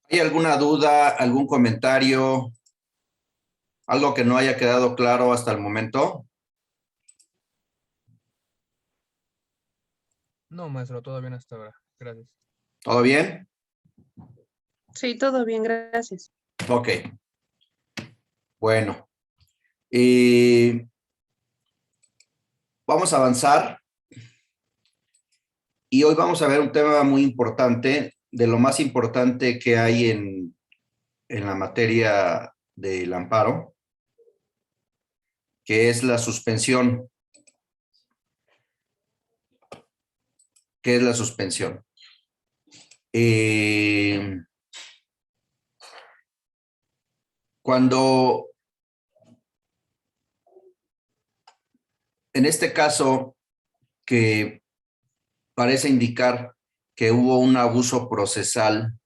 ¿Hay alguna duda, algún comentario, algo que no haya quedado claro hasta el momento? No, maestro, todo bien hasta ahora. Gracias. ¿Todo bien? Sí, todo bien, gracias. Ok, bueno. Y vamos a avanzar y hoy vamos a ver un tema muy importante, de lo más importante que hay en la materia del amparo, que es la suspensión. ¿Qué es la suspensión? Cuando, en este caso, que parece indicar que hubo un abuso procesal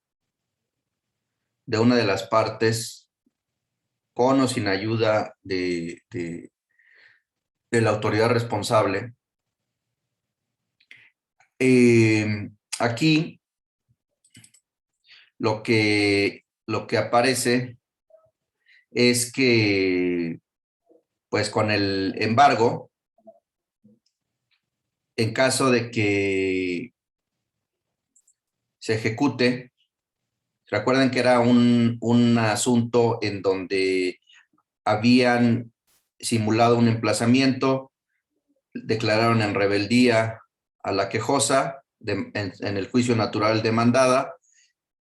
de una de las partes, con o sin ayuda de la autoridad responsable. Aquí lo que aparece es que, pues con el embargo, en caso de que se ejecute, recuerden que era un asunto en donde habían simulado un emplazamiento, declararon en rebeldía a la quejosa en el juicio natural demandada,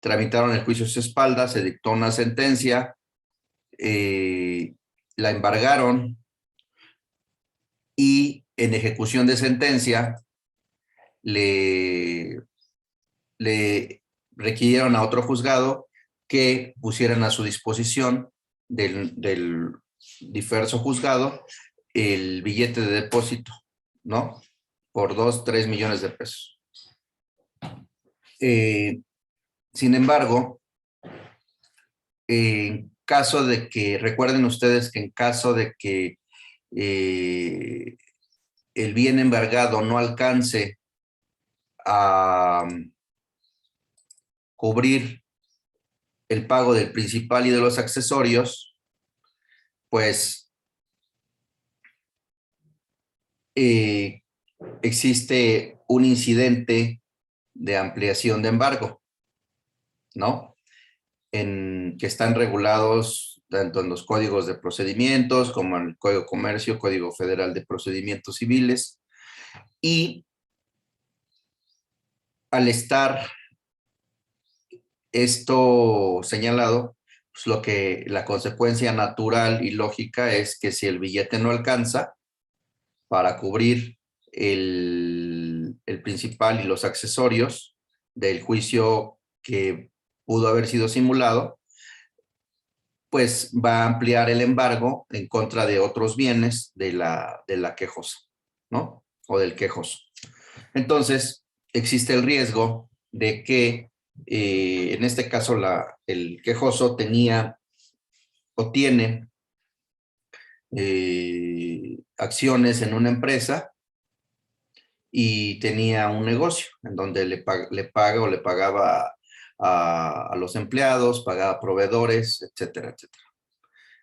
tramitaron el juicio a su espalda, se dictó una sentencia, la embargaron y en ejecución de sentencia le, le requirieron a otro juzgado que pusieran a su disposición del diverso juzgado el billete de depósito, ¿no? Por 2, 3 millones de pesos. Sin embargo, en caso de que, recuerden ustedes que en caso de que el bien embargado no alcance a cubrir el pago del principal y de los accesorios, pues existe un incidente de ampliación de embargo, ¿no? Que están regulados tanto en los códigos de procedimientos como en el Código de Comercio, Código Federal de Procedimientos Civiles. Y al estar esto señalado, pues la consecuencia natural y lógica es que si el billete no alcanza para cubrir el principal y los accesorios del juicio que pudo haber sido simulado, pues va a ampliar el embargo en contra de otros bienes de la quejosa, ¿no? O del quejoso. Entonces, existe el riesgo de que, en este caso, el quejoso tenía o tiene acciones en una empresa y tenía un negocio en donde le paga o le pagaba a los empleados, pagaba a proveedores, etcétera, etcétera.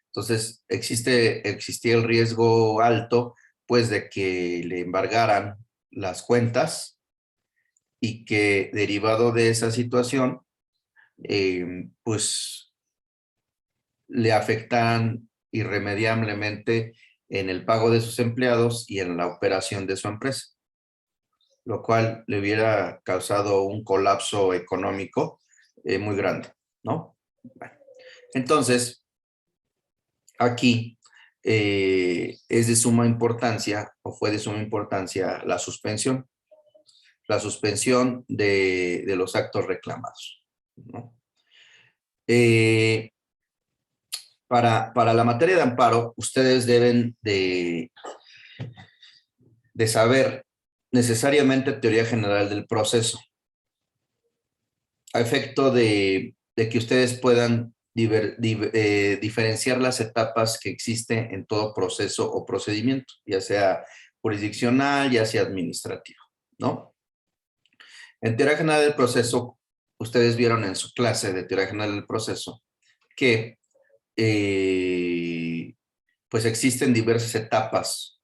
Entonces, existía el riesgo alto, pues, de que le embargaran las cuentas y que, derivado de esa situación, pues, le afectaran irremediablemente en el pago de sus empleados y en la operación de su empresa, lo cual le hubiera causado un colapso económico muy grande, ¿no? Bueno, entonces, aquí es de suma importancia, o fue de suma importancia, la suspensión de los actos reclamados, ¿no? Para la materia de amparo, ustedes deben de saber necesariamente teoría general del proceso, a efecto de que ustedes puedan diferenciar las etapas que existen en todo proceso o procedimiento, ya sea jurisdiccional, ya sea administrativo, ¿no? En teoría general del proceso, ustedes vieron en su clase de teoría general del proceso que pues existen diversas etapas,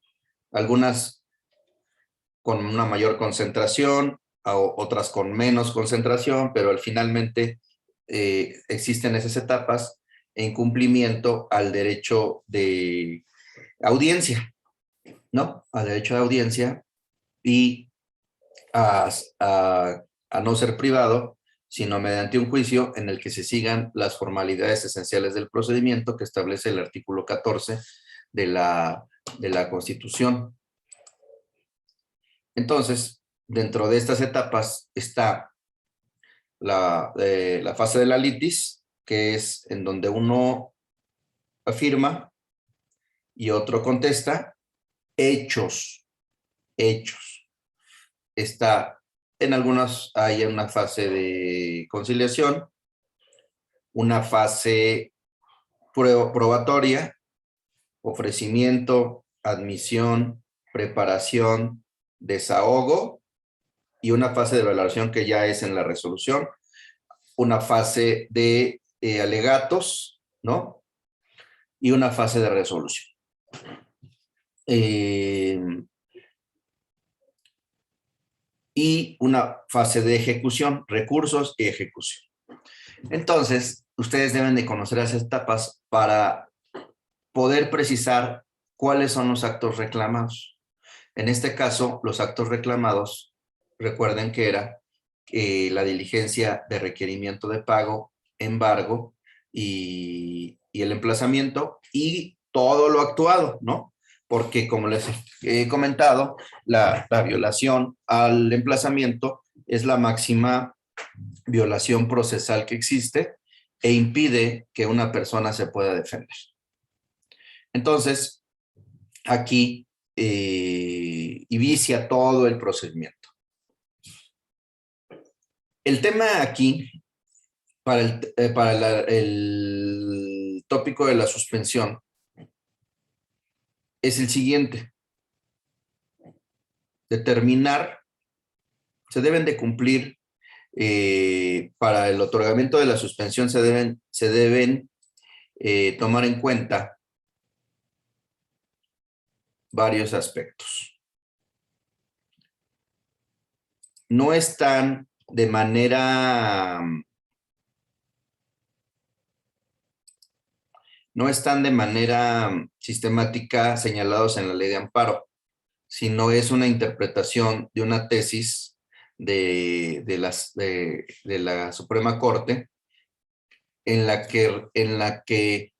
algunas con una mayor concentración, otras con menos concentración, pero finalmente existen esas etapas en cumplimiento al derecho de audiencia, ¿no? Al derecho de audiencia y a no ser privado, sino mediante un juicio en el que se sigan las formalidades esenciales del procedimiento que establece el artículo 14 de la Constitución. Entonces, dentro de estas etapas está la fase de la litis, que es en donde uno afirma y otro contesta hechos. Está en algunas, hay una fase de conciliación, una fase probatoria, ofrecimiento, admisión, preparación, desahogo, y una fase de valoración que ya es en la resolución, una fase de alegatos, ¿no? Y una fase de resolución. Y una fase de ejecución, recursos y ejecución. Entonces, ustedes deben de conocer esas etapas para poder precisar cuáles son los actos reclamados. En este caso, los actos reclamados, recuerden que era la diligencia de requerimiento de pago, embargo y el emplazamiento y todo lo actuado, ¿no? Porque como les he comentado, la violación al emplazamiento es la máxima violación procesal que existe e impide que una persona se pueda defender. Entonces, aquí vicia todo el procedimiento. El tema aquí, para el tópico de la suspensión, es el siguiente. Determinar, se deben de cumplir, para el otorgamiento de la suspensión se deben tomar en cuenta varios aspectos. No están de manera sistemática señalados en la ley de amparo, sino es una interpretación de una tesis de la Suprema Corte en la que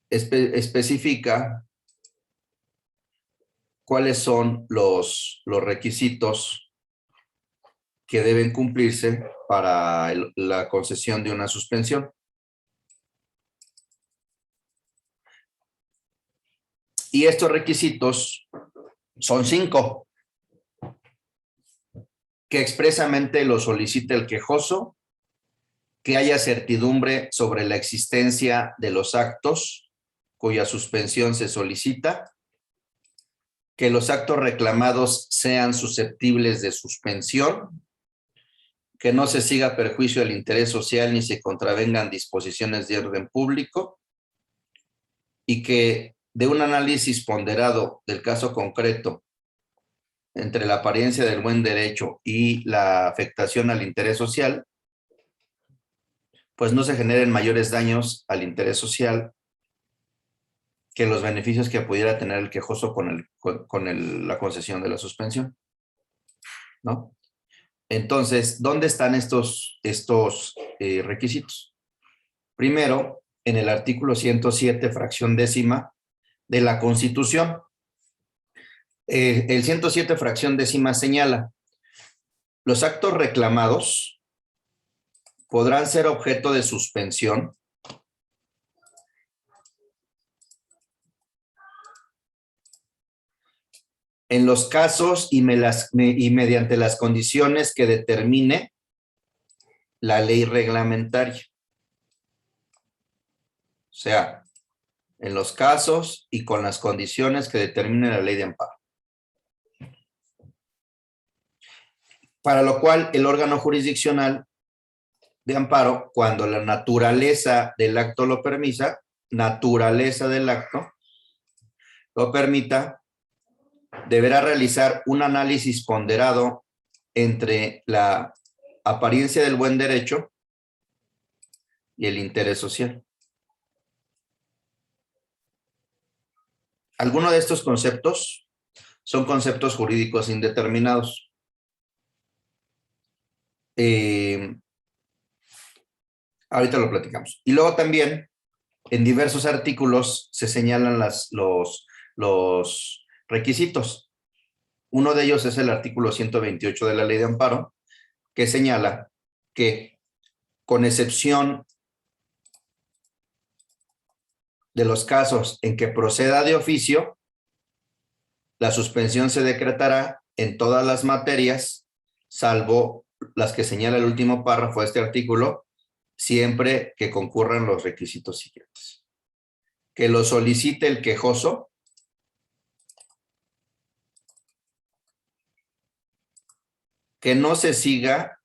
especifica cuáles son los requisitos que deben cumplirse para la concesión de una suspensión. Y estos requisitos son 5, que expresamente lo solicita el quejoso, que haya certidumbre sobre la existencia de los actos cuya suspensión se solicita, que los actos reclamados sean susceptibles de suspensión, que no se siga perjuicio del interés social ni se contravengan disposiciones de orden público, y que de un análisis ponderado del caso concreto entre la apariencia del buen derecho y la afectación al interés social, pues no se generen mayores daños al interés social que los beneficios que pudiera tener el quejoso con la concesión de la suspensión, ¿no? Entonces, ¿dónde están estos requisitos? Primero, en el artículo 107, fracción décima de la Constitución. El 107, fracción décima señala: los actos reclamados podrán ser objeto de suspensión en los casos y mediante las condiciones que determine la ley reglamentaria. O sea, en los casos y con las condiciones que determine la ley de amparo. para lo cual el órgano jurisdiccional de amparo, cuando la naturaleza del acto lo permita, deberá realizar un análisis ponderado entre la apariencia del buen derecho y el interés social. Algunos de estos conceptos son conceptos jurídicos indeterminados. Ahorita lo platicamos. Y luego también, en diversos artículos se señalan los requisitos. Uno de ellos es el artículo 128 de la Ley de Amparo, que señala que, con excepción de los casos en que proceda de oficio, la suspensión se decretará en todas las materias, salvo las que señala el último párrafo de este artículo, siempre que concurran los requisitos siguientes. Que lo solicite el quejoso, que no se siga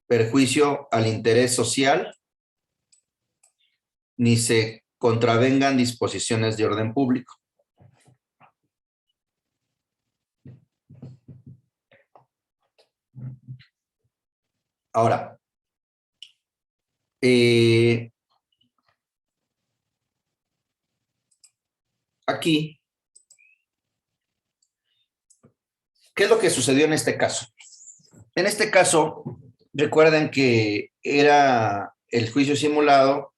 perjuicio al interés social, ni se contravengan disposiciones de orden público. Ahora, aquí, ¿qué es lo que sucedió en este caso? En este caso, recuerden que era el juicio simulado,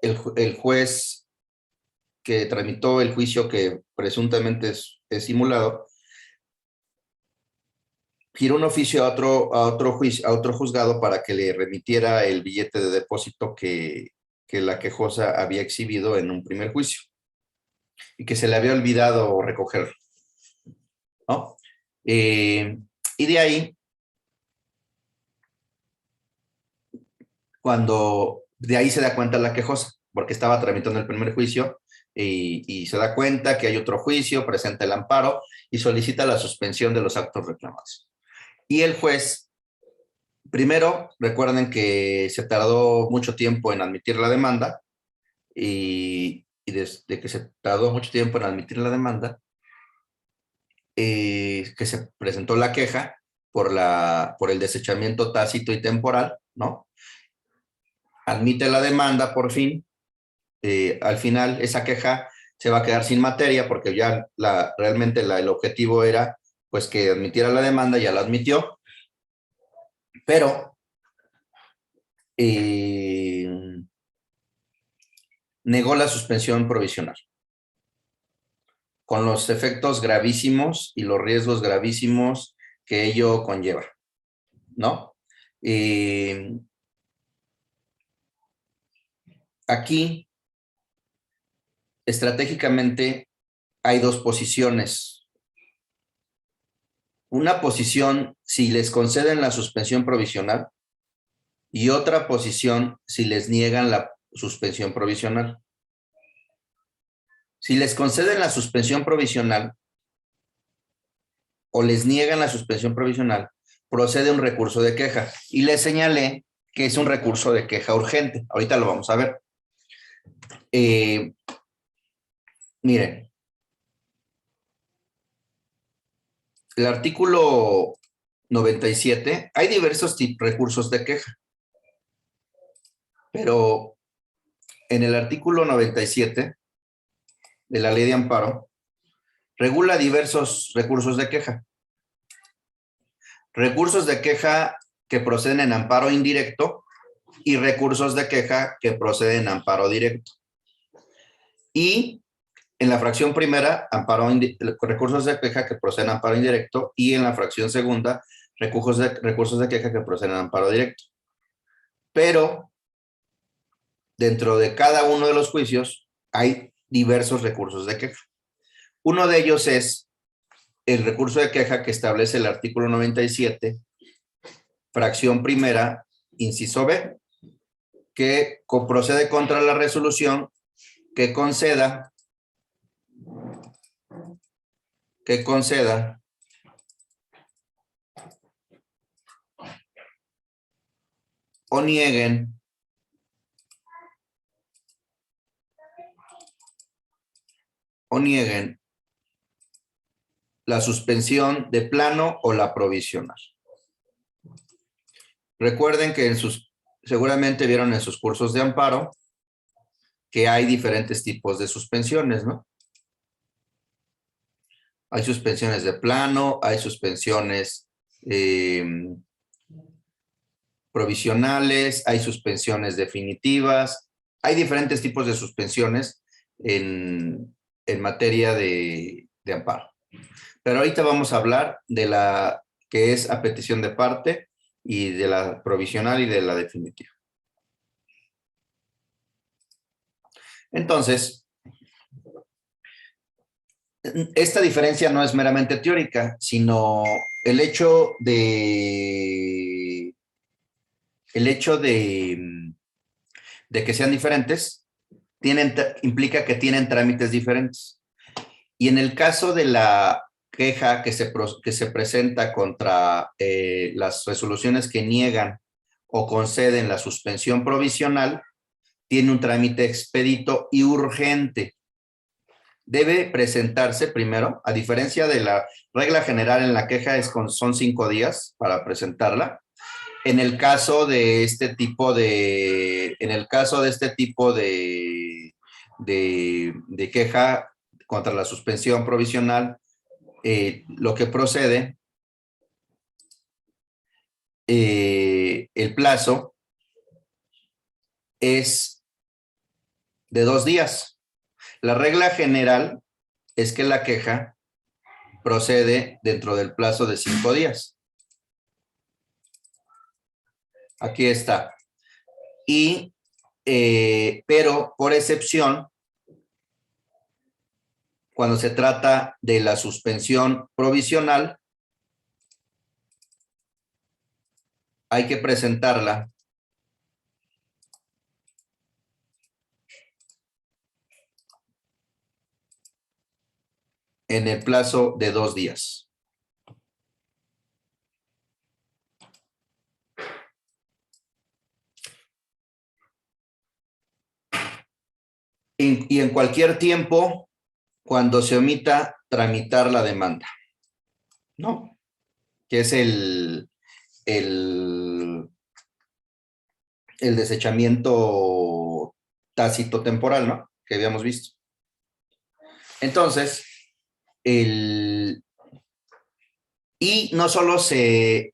el juez que tramitó el juicio que presuntamente es simulado, giró un oficio a otro juzgado para que le remitiera el billete de depósito que la quejosa había exhibido en un primer juicio y que se le había olvidado recogerlo, ¿no? Y de ahí, de ahí se da cuenta la quejosa, porque estaba tramitando el primer juicio y se da cuenta que hay otro juicio, presenta el amparo y solicita la suspensión de los actos reclamados. Y el juez, primero, recuerden que se tardó mucho tiempo en admitir la demanda y desde que se tardó mucho tiempo en admitir la demanda, que se presentó la queja por el desechamiento tácito y temporal, ¿no? Admite la demanda por fin. Al final esa queja se va a quedar sin materia porque ya realmente el objetivo era pues que admitiera la demanda, ya la admitió, pero negó la suspensión provisional con los efectos gravísimos y los riesgos gravísimos que ello conlleva, ¿no? Aquí, estratégicamente, hay dos posiciones. Una posición si les conceden la suspensión provisional y otra posición si les niegan la suspensión provisional. Si les conceden la suspensión provisional o les niegan la suspensión provisional, procede un recurso de queja. Y les señalé que es un recurso de queja urgente. Ahorita lo vamos a ver. Miren. El artículo 97, hay diversos recursos de queja, pero en el artículo 97 de la Ley de Amparo, regula diversos recursos de queja. Recursos de queja que proceden en amparo indirecto y recursos de queja que proceden en amparo directo. Y en la fracción primera, recursos de queja que proceden en amparo indirecto, y en la fracción segunda, recursos de queja que proceden en amparo directo. Pero dentro de cada uno de los juicios hay diversos recursos de queja. Uno de ellos es el recurso de queja que establece el artículo 97, fracción primera, inciso B, que procede contra la resolución que conceda que conceda o nieguen la suspensión de plano o la provisional. Recuerden que seguramente vieron en sus cursos de amparo que hay diferentes tipos de suspensiones, ¿no? Hay suspensiones de plano, hay suspensiones provisionales, hay suspensiones definitivas, hay diferentes tipos de suspensiones en materia de amparo. Pero ahorita vamos a hablar de la que es a petición de parte y de la provisional y de la definitiva. Entonces, esta diferencia no es meramente teórica, sino el hecho de que sean diferentes implica que tienen trámites diferentes. Y en el caso de la queja que se presenta contra las resoluciones que niegan o conceden la suspensión provisional, tiene un trámite expedito y urgente. Debe presentarse primero, a diferencia de la regla general en la queja son 5 días para presentarla. En el caso de este tipo de queja contra la suspensión provisional, lo que procede, el plazo es de 2 días. La regla general es que la queja procede dentro del plazo de 5 días. Aquí está. Pero por excepción, cuando se trata de la suspensión provisional, hay que presentarla en el plazo de 2 días. Y en cualquier tiempo, cuando se omita tramitar la demanda, ¿no? Que es el desechamiento tácito temporal, ¿no? Que habíamos visto. Entonces, y no solo se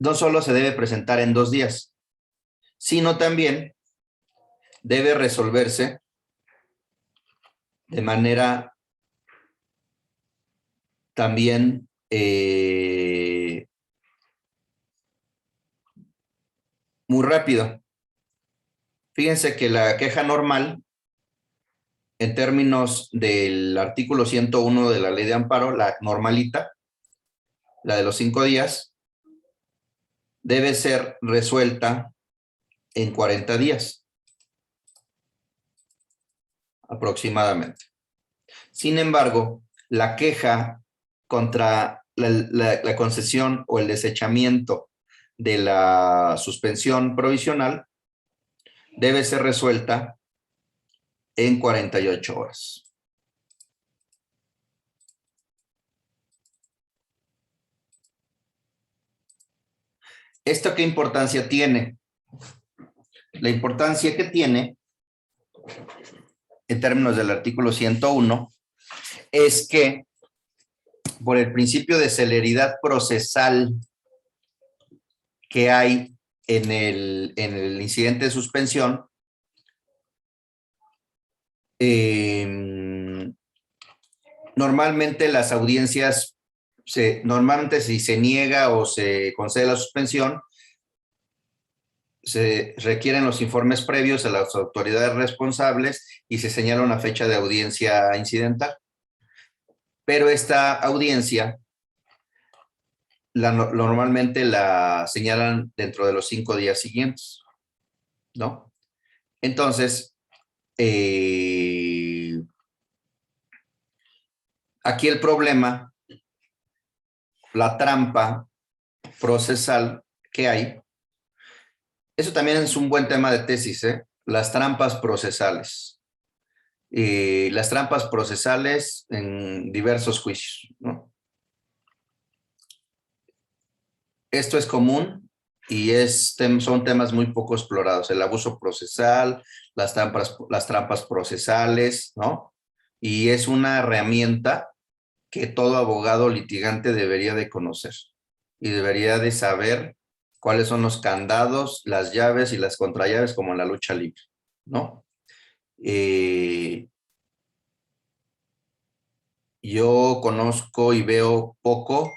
debe presentar en 2 días, sino también debe resolverse de manera también muy rápido. Fíjense que la queja normal, en términos del artículo 101 de la Ley de Amparo, la normalita, la de los 5 días, debe ser resuelta en 40 días, aproximadamente. Sin embargo, la queja contra la concesión o el desechamiento de la suspensión provisional debe ser resuelta en 48 horas. ¿Esto qué importancia tiene? La importancia que tiene, en términos del artículo 101, es que por el principio de celeridad procesal que hay en el incidente de suspensión, normalmente las audiencias, normalmente si se niega o se concede la suspensión, se requieren los informes previos a las autoridades responsables y se señala una fecha de audiencia incidental. Pero esta audiencia normalmente la señalan dentro de los 5 días siguientes, ¿no? Entonces, Aquí el problema, la trampa procesal que hay, eso también es un buen tema de tesis, ¿eh? Las trampas procesales. Las trampas procesales en diversos juicios, ¿no? Esto es común y son temas muy poco explorados. El abuso procesal, las trampas procesales, ¿no? Y es una herramienta que todo abogado litigante debería de conocer y debería de saber cuáles son los candados, las llaves y las contrallaves como en la lucha libre, ¿no? Yo conozco y veo poco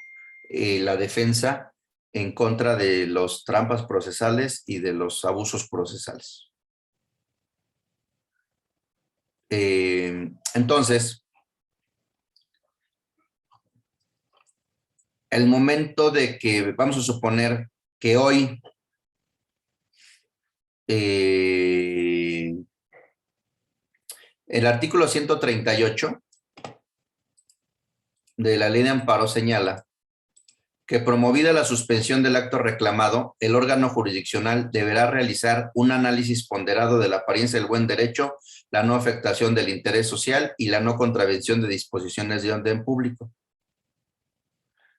la defensa en contra de los trampas procesales y de los abusos procesales. Entonces, el momento de que, vamos a suponer que hoy el artículo 138 de la Ley de Amparo señala que promovida la suspensión del acto reclamado, el órgano jurisdiccional deberá realizar un análisis ponderado de la apariencia del buen derecho, la no afectación del interés social y la no contravención de disposiciones de orden público.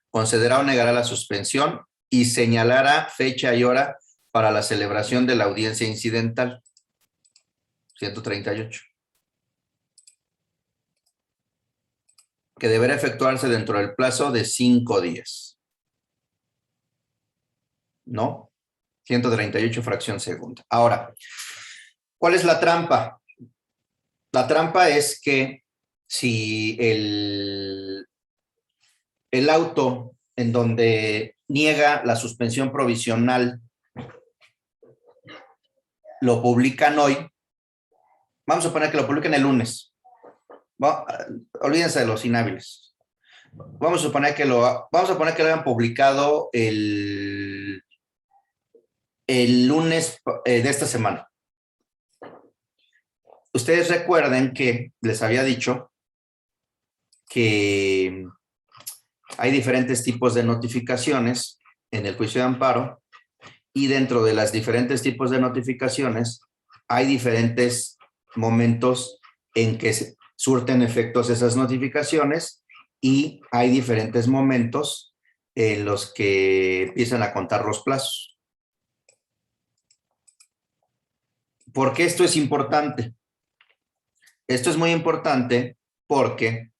Concederá o negará la suspensión y señalará fecha y hora para la celebración de la audiencia incidental. 138. Que deberá efectuarse dentro del plazo de 5 días. ¿No? 138 fracción segunda. Ahora, ¿cuál es la trampa? La trampa es que si el auto en donde niega la suspensión provisional lo publican hoy, vamos a poner que lo publiquen el lunes. Olvídense de los inhábiles. Vamos a suponer que lo hayan publicado el lunes de esta semana. Ustedes recuerden que les había dicho que hay diferentes tipos de notificaciones en el juicio de amparo y dentro de las diferentes tipos de notificaciones hay diferentes momentos en que surten efectos esas notificaciones y hay diferentes momentos en los que empiezan a contar los plazos. ¿Por qué esto es importante? Esto es muy importante porque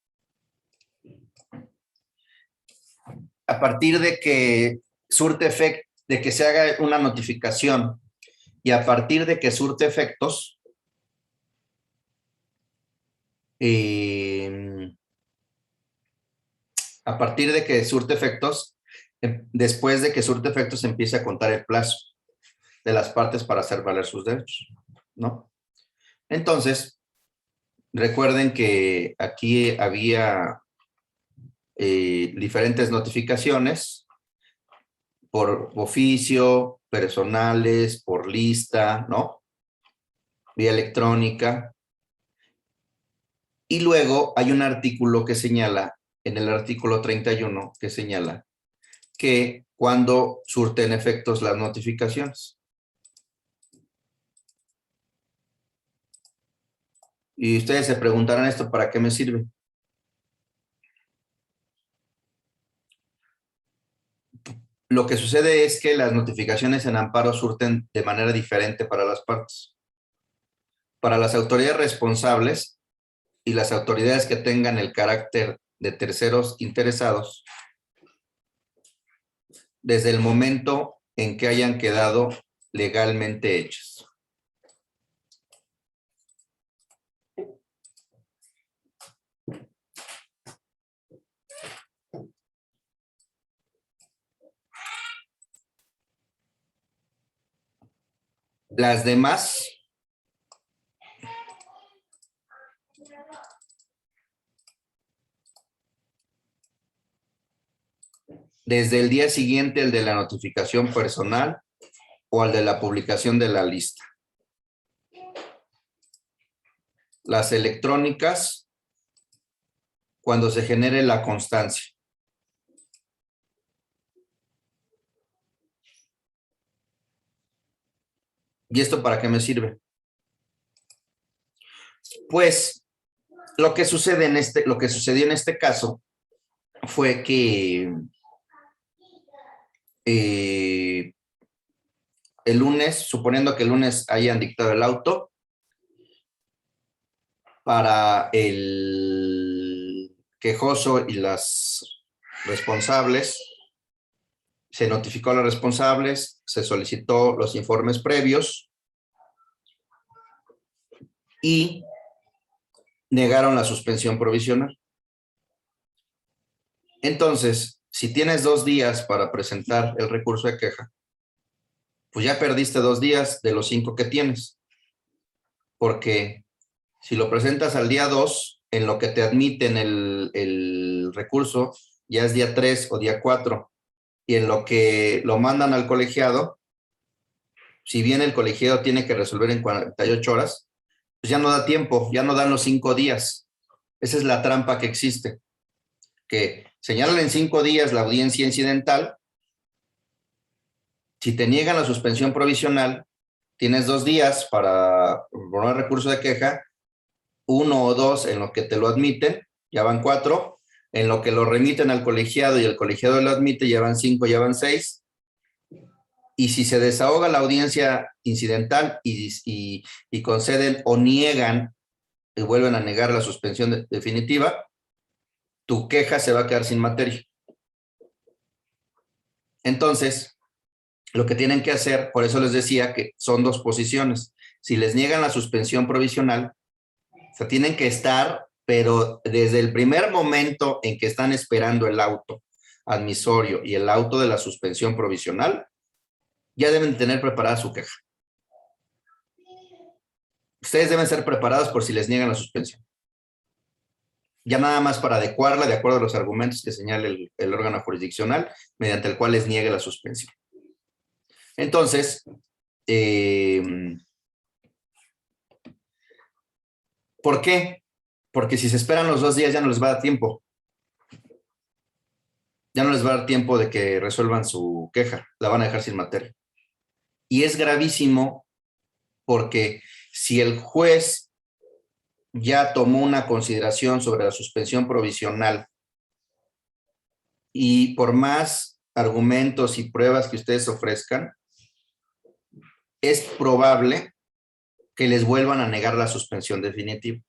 a partir de que surte efecto, de que se haga una notificación y a partir de que surte efectos, después de que surte efectos se empieza a contar el plazo de las partes para hacer valer sus derechos, ¿no? Entonces, recuerden que aquí había diferentes notificaciones por oficio, personales, por lista, ¿no? Vía electrónica. Y luego hay un artículo que señala, en el artículo 31, que señala que cuando surten efectos las notificaciones. Y ustedes se preguntarán esto, ¿para qué me sirve? Lo que sucede es que las notificaciones en amparo surten de manera diferente para las partes. Para las autoridades responsables y las autoridades que tengan el carácter de terceros interesados, desde el momento en que hayan quedado legalmente hechas. Las demás desde el día siguiente al de la notificación personal o al de la publicación de la lista. Las electrónicas cuando se genere la constancia. ¿Y esto para qué me sirve? Pues lo que sucedió en este caso fue que el lunes, suponiendo que el lunes hayan dictado el auto, para el quejoso y las responsables, se notificó a los responsables, se solicitó los informes previos y negaron la suspensión provisional. Entonces, si tienes 2 días para presentar el recurso de queja, pues ya perdiste 2 días de los 5 que tienes. Porque si lo presentas al día 2, en lo que te admiten el recurso, ya es día 3 o día 4. Y en lo que lo mandan al colegiado, si bien el colegiado tiene que resolver en 48 horas, pues ya no da tiempo, ya no dan los 5 días. Esa es la trampa que existe, que señalan en 5 días la audiencia incidental. Si te niegan la suspensión provisional, tienes 2 días para poner recurso de queja, 1 o 2 en lo que te lo admiten, ya van 4, en lo que lo remiten al colegiado y el colegiado lo admite, ya van 5, ya van 6. Y si se desahoga la audiencia incidental y conceden o niegan y vuelven a negar la suspensión definitiva, tu queja se va a quedar sin materia. Entonces, lo que tienen que hacer, por eso les decía que son 2 posiciones. Si les niegan la suspensión provisional, o sea, tienen que estar, pero desde el primer momento en que están esperando el auto admisorio y el auto de la suspensión provisional, ya deben tener preparada su queja. Ustedes deben ser preparados por si les niegan la suspensión. Ya nada más para adecuarla de acuerdo a los argumentos que señale el órgano jurisdiccional mediante el cual les niegue la suspensión. Entonces, ¿por qué? Porque si se esperan los 2 días ya no les va a dar tiempo. Ya no les va a dar tiempo de que resuelvan su queja. La van a dejar sin materia. Y es gravísimo porque si el juez ya tomó una consideración sobre la suspensión provisional y por más argumentos y pruebas que ustedes ofrezcan, es probable que les vuelvan a negar la suspensión definitiva.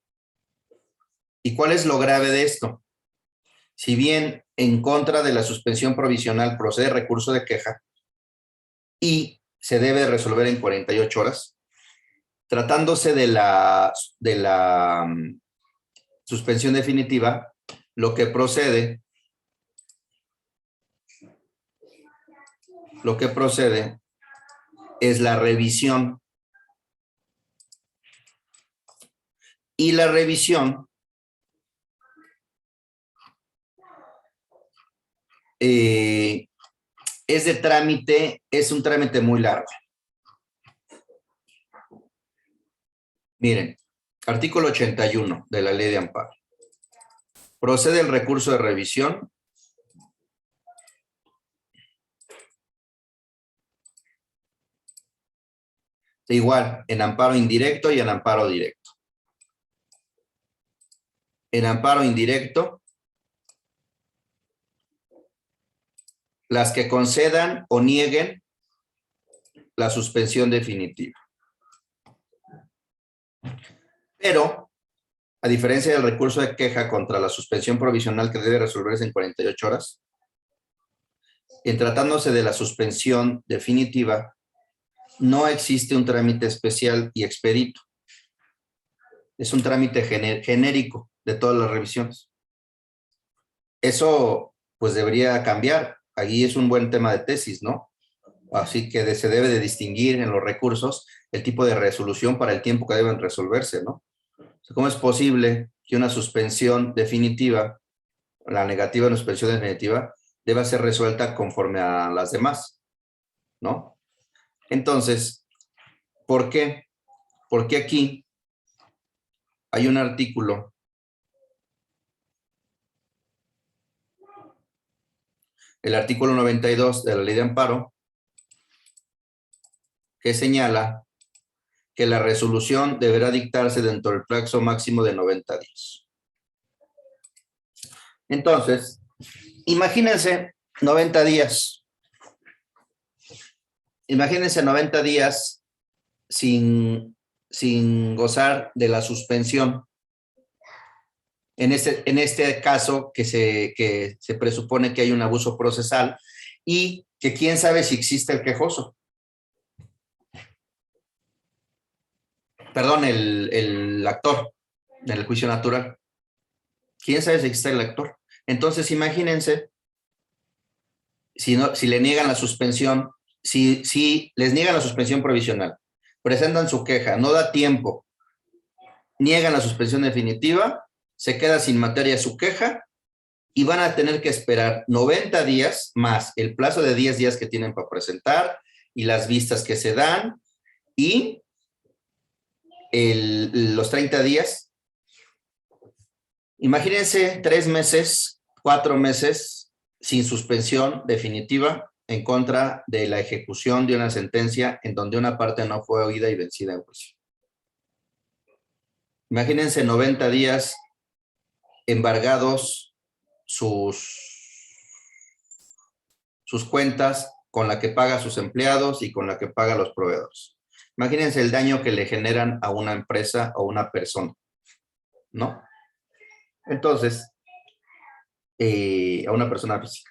¿Y cuál es lo grave de esto? Si bien en contra de la suspensión provisional procede recurso de queja y se debe resolver en 48 horas, tratándose de la suspensión definitiva, lo que procede es la revisión. Y la revisión es un trámite muy largo. Miren, artículo 81 de la Ley de Amparo. Procede el recurso de revisión igual en amparo indirecto y en amparo directo. En amparo indirecto, las que concedan o nieguen la suspensión definitiva. Pero, a diferencia del recurso de queja contra la suspensión provisional que debe resolverse en 48 horas, en tratándose de la suspensión definitiva, no existe un trámite especial y expedito. Es un trámite genérico de todas las revisiones. Eso, pues, debería cambiar. Allí es un buen tema de tesis, ¿no? Así que se debe de distinguir en los recursos el tipo de resolución para el tiempo que deben resolverse, ¿no? ¿Cómo es posible que una suspensión definitiva, la negativa de una suspensión definitiva, deba ser resuelta conforme a las demás, ¿no? Entonces, ¿por qué? Porque aquí hay un artículo el artículo 92 de la Ley de Amparo, que señala que la resolución deberá dictarse dentro del plazo máximo de 90 días. Entonces, imagínense 90 días. Imagínense 90 días sin gozar de la suspensión. En este caso que se presupone que hay un abuso procesal y que quién sabe si existe el quejoso. Perdón, el actor del juicio natural. ¿Quién sabe si existe el actor? Entonces, imagínense, si le niegan la suspensión, si les niegan la suspensión provisional, presentan su queja, no da tiempo, niegan la suspensión definitiva, se queda sin materia su queja y van a tener que esperar 90 días más el plazo de 10 días que tienen para presentar y las vistas que se dan y los 30 días. Imagínense 3 meses, 4 meses sin suspensión definitiva en contra de la ejecución de una sentencia en donde una parte no fue oída y vencida en juicio. Imagínense 90 días embargados sus cuentas con la que paga a sus empleados y con la que paga a los proveedores. Imagínense el daño que le generan a una empresa o una persona, ¿no? Entonces, a una persona física.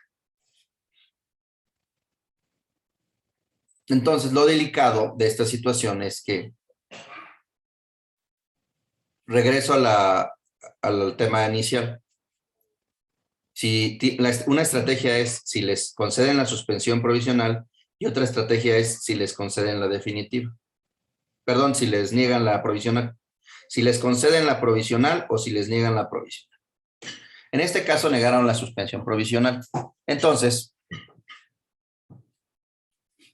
Entonces, lo delicado de esta situación es que regreso al tema inicial. Una estrategia es si les conceden la suspensión provisional y otra estrategia es si les conceden la definitiva. Perdón, si les niegan la provisional. Si les conceden la provisional o si les niegan la provisional. En este caso negaron la suspensión provisional. Entonces,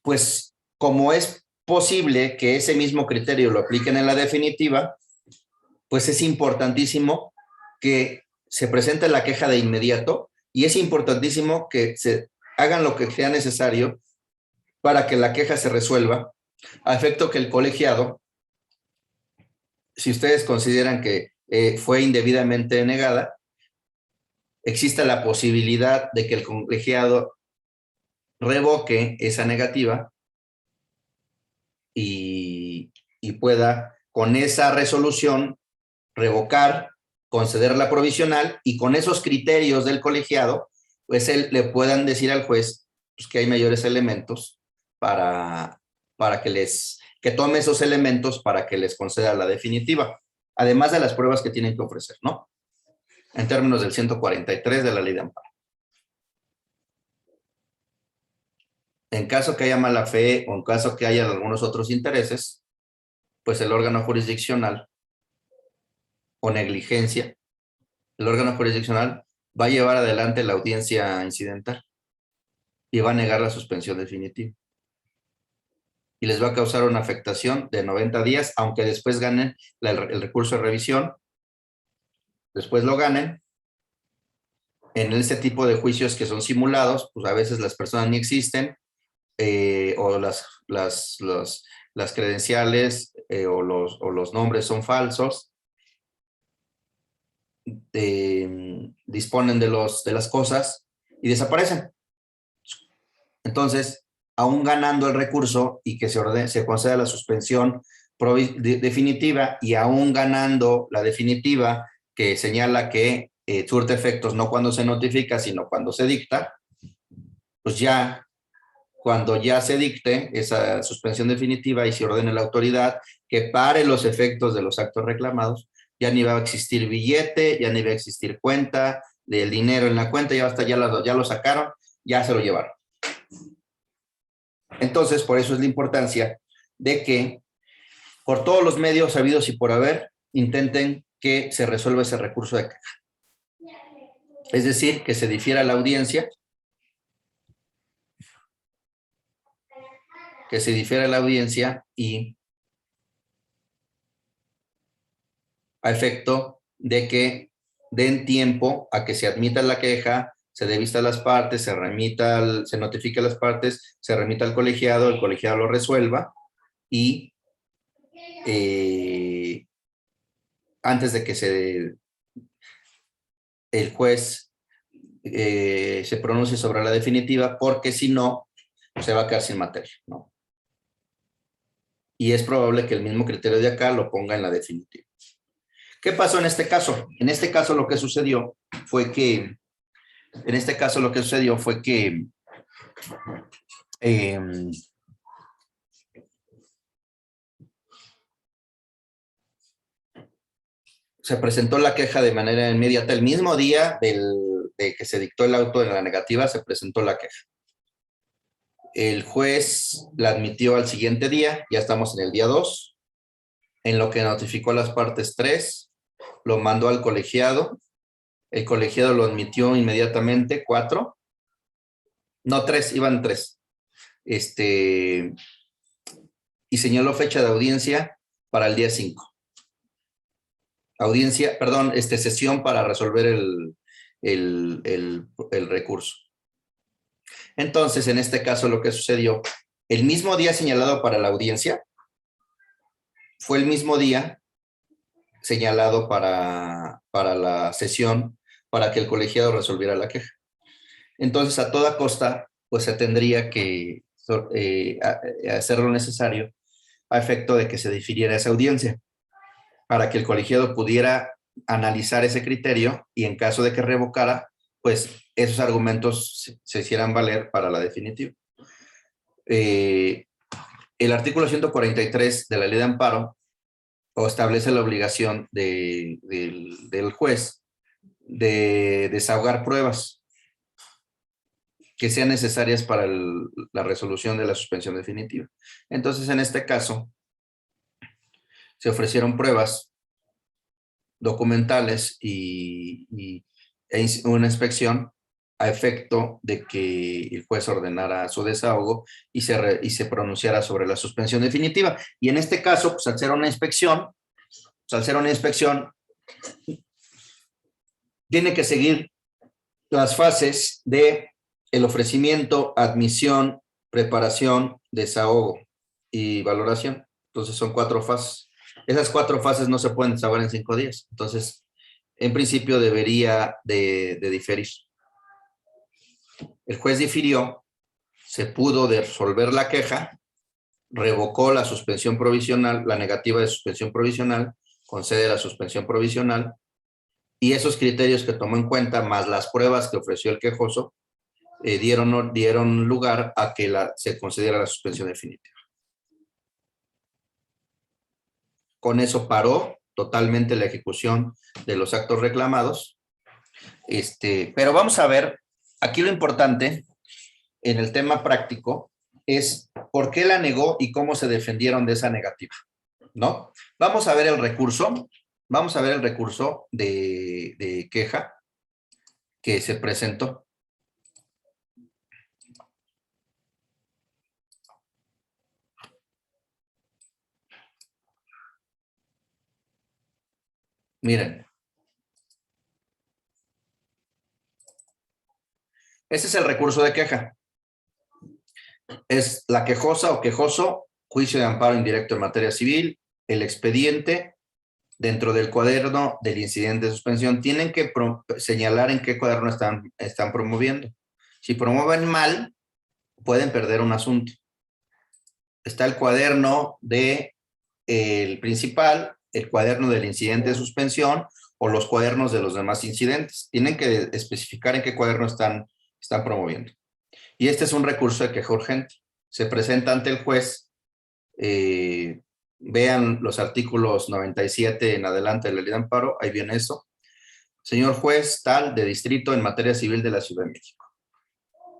pues como es posible que ese mismo criterio lo apliquen en la definitiva, pues es importantísimo que se presente la queja de inmediato y es importantísimo que se hagan lo que sea necesario para que la queja se resuelva, a efecto que el colegiado, si ustedes consideran que fue indebidamente negada, exista la posibilidad de que el colegiado revoque esa negativa y pueda, con esa resolución, revocar, conceder la provisional y con esos criterios del colegiado, pues le puedan decir al juez pues, que hay mayores elementos para que tome esos elementos para que les conceda la definitiva, además de las pruebas que tienen que ofrecer, ¿no? En términos del 143 de la Ley de Amparo. En caso que haya mala fe o en caso que haya algunos otros intereses, pues el órgano jurisdiccional o negligencia, el órgano jurisdiccional va a llevar adelante la audiencia incidental y va a negar la suspensión definitiva. Y les va a causar una afectación de 90 días, aunque después ganen el recurso de revisión, después lo ganen. En este tipo de juicios que son simulados, pues a veces las personas ni existen, o las credenciales o los nombres son falsos, disponen de las cosas y desaparecen. Entonces, aún ganando el recurso y que se conceda la suspensión definitiva y aún ganando la definitiva que señala que surte efectos no cuando se notifica, sino cuando se dicta, pues ya cuando ya se dicte esa suspensión definitiva y se ordene la autoridad que pare los efectos de los actos reclamados, ya ni va a existir billete, ya ni va a existir cuenta, del dinero en la cuenta, ya lo sacaron, ya se lo llevaron. Entonces, por eso es la importancia de que por todos los medios habidos y por haber, intenten que se resuelva ese recurso de queja. Es decir, que se difiera la audiencia, y a efecto de que den tiempo a que se admita la queja, se dé vista a las partes, se notifique a las partes, se remita al colegiado, el colegiado lo resuelva y antes de que el juez se pronuncie sobre la definitiva, porque si no, se va a quedar sin materia, ¿no? Y es probable que el mismo criterio de acá lo ponga en la definitiva. ¿Qué pasó en este caso? En este caso lo que sucedió fue que se presentó la queja de manera inmediata. El mismo día de que se dictó el auto de la negativa, se presentó la queja. El juez la admitió al siguiente día, ya estamos en el día 2, en lo que notificó a las partes 3, lo mandó al colegiado, el colegiado lo admitió inmediatamente, 4, no 3, iban 3, y señaló fecha de audiencia para el día 5. Sesión para resolver el recurso. Entonces, en este caso, lo que sucedió, el mismo día señalado para la audiencia, fue el mismo día señalado para la sesión, para que el colegiado resolviera la queja. Entonces, a toda costa, pues se tendría que hacer lo necesario a efecto de que se difiriera esa audiencia, para que el colegiado pudiera analizar ese criterio y en caso de que revocara, pues esos argumentos se hicieran valer para la definitiva. El artículo 143 de la Ley de Amparo establece la obligación del juez de desahogar pruebas que sean necesarias para la resolución de la suspensión definitiva. Entonces, en este caso, se ofrecieron pruebas documentales e una inspección a efecto de que el juez ordenara su desahogo y se pronunciara sobre la suspensión definitiva. Y en este caso, pues al ser una inspección, tiene que seguir las fases de el ofrecimiento, admisión, preparación, desahogo y valoración. Entonces son 4 fases. Esas 4 fases no se pueden desahogar en 5 días. Entonces, en principio debería de diferir. El juez difirió, se pudo resolver la queja, revocó la suspensión provisional, la negativa de suspensión provisional, concede la suspensión provisional, y esos criterios que tomó en cuenta, más las pruebas que ofreció el quejoso, dieron lugar a que se concediera la suspensión definitiva. Con eso paró totalmente la ejecución de los actos reclamados. Pero vamos a ver, aquí lo importante en el tema práctico es por qué la negó y cómo se defendieron de esa negativa, ¿no? Vamos a ver el recurso de queja que se presentó. Miren. Ese es el recurso de queja. Es la quejosa o quejoso, juicio de amparo indirecto en materia civil, el expediente, dentro del cuaderno del incidente de suspensión, tienen que señalar en qué cuaderno están promoviendo. Si promueven mal, pueden perder un asunto. Está el cuaderno del principal, el cuaderno del incidente de suspensión o los cuadernos de los demás incidentes. Tienen que especificar en qué cuaderno están promoviendo. Y este es un recurso de queja urgente. Se presenta ante el juez. Vean los artículos 97 en adelante de la Ley de Amparo. Ahí viene eso. Señor juez, tal, de distrito en materia civil de la Ciudad de México.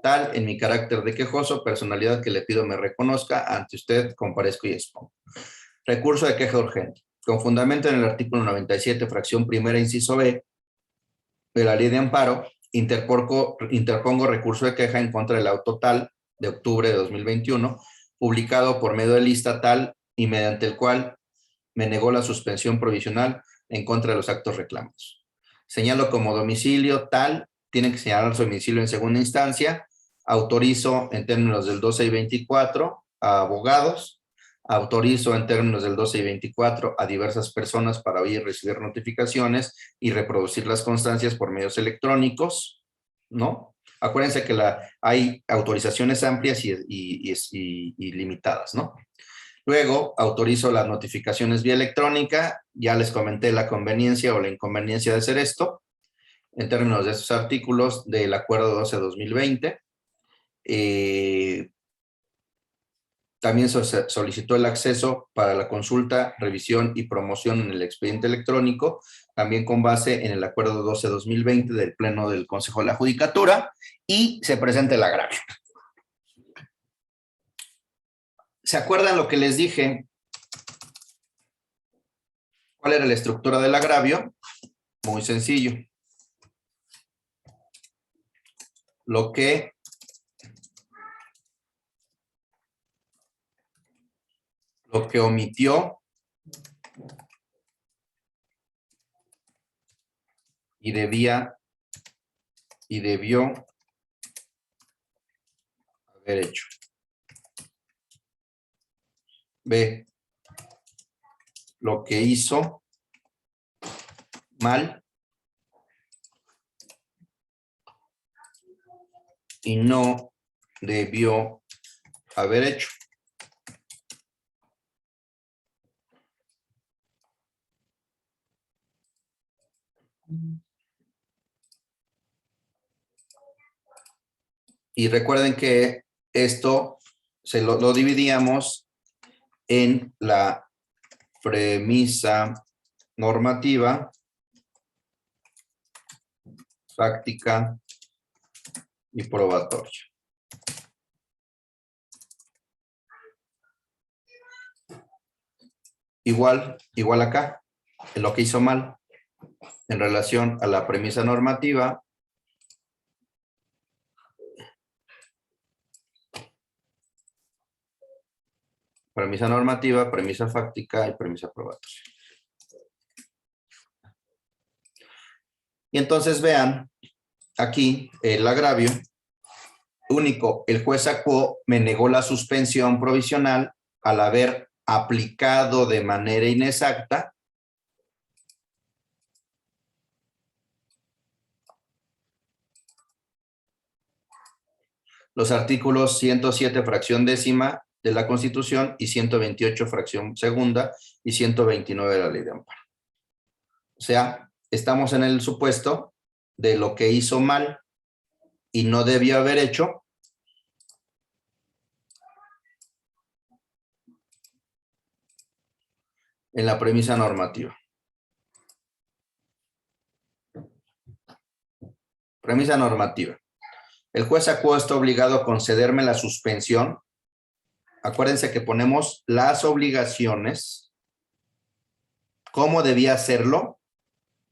Tal, en mi carácter de quejoso, personalidad que le pido me reconozca, ante usted comparezco y expongo. Recurso de queja urgente. Con fundamento en el artículo 97, fracción primera, inciso B, de la Ley de Amparo, interpongo recurso de queja en contra del auto tal de octubre de 2021, publicado por medio de lista tal y mediante el cual me negó la suspensión provisional en contra de los actos reclamados. Señalo como domicilio tal tiene que señalar su domicilio en segunda instancia. Autorizo en términos del 12 y 24 a abogados. Autorizo en términos del 12 y 24 a diversas personas para oír y recibir notificaciones y reproducir las constancias por medios electrónicos, ¿no? Acuérdense que hay autorizaciones amplias y limitadas, ¿no? Luego, autorizo las notificaciones vía electrónica. Ya les comenté la conveniencia o la inconveniencia de hacer esto en términos de estos artículos del Acuerdo 12-2020. También se solicitó el acceso para la consulta, revisión y promoción en el expediente electrónico, también con base en el Acuerdo 12-2020 del Pleno del Consejo de la Judicatura, y se presenta el agravio. ¿Se acuerdan lo que les dije? ¿Cuál era la estructura del agravio? Muy sencillo. Lo que omitió y debió haber hecho. B, lo que hizo mal y no debió haber hecho. Y recuerden que esto lo dividíamos en la premisa normativa, práctica y probatoria. Igual acá, en lo que hizo mal en relación a la premisa normativa, premisa fáctica y premisa probatoria. Y entonces vean aquí el agravio único. El juez actuó, me negó la suspensión provisional al haber aplicado de manera inexacta los artículos 107 fracción décima de la Constitución y 128 fracción segunda y 129 de la Ley de Amparo. O sea, estamos en el supuesto de lo que hizo mal y no debió haber hecho en la premisa normativa. Premisa normativa. El juez actuó está obligado a concederme la suspensión. Acuérdense que ponemos las obligaciones, cómo debía hacerlo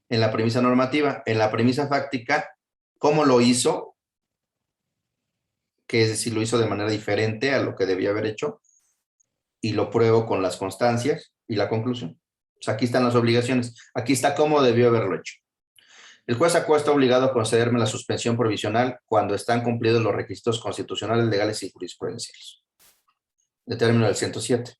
en la premisa normativa. En la premisa fáctica, cómo lo hizo, que es decir, lo hizo de manera diferente a lo que debía haber hecho, y lo pruebo con las constancias y la conclusión. O sea, aquí están las obligaciones. Aquí está cómo debió haberlo hecho. El juez actuó está obligado a concederme la suspensión provisional cuando están cumplidos los requisitos constitucionales, legales y jurisprudenciales. De término del 107.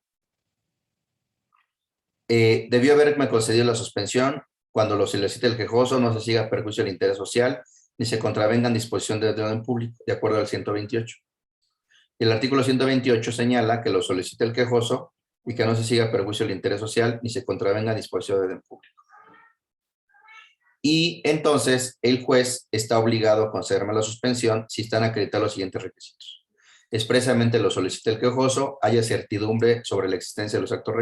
Debió haberme concedido la suspensión cuando lo solicite el quejoso, no se siga a perjuicio del interés social, ni se contravengan disposición de orden público, de acuerdo al 128. Y el artículo 128 señala que lo solicite el quejoso y que no se siga a perjuicio del interés social, ni se contravenga disposición de orden público. Y entonces el juez está obligado a concederme la suspensión si están acreditados los siguientes requisitos. Expresamente lo solicita el quejoso, haya certidumbre sobre la existencia de los actos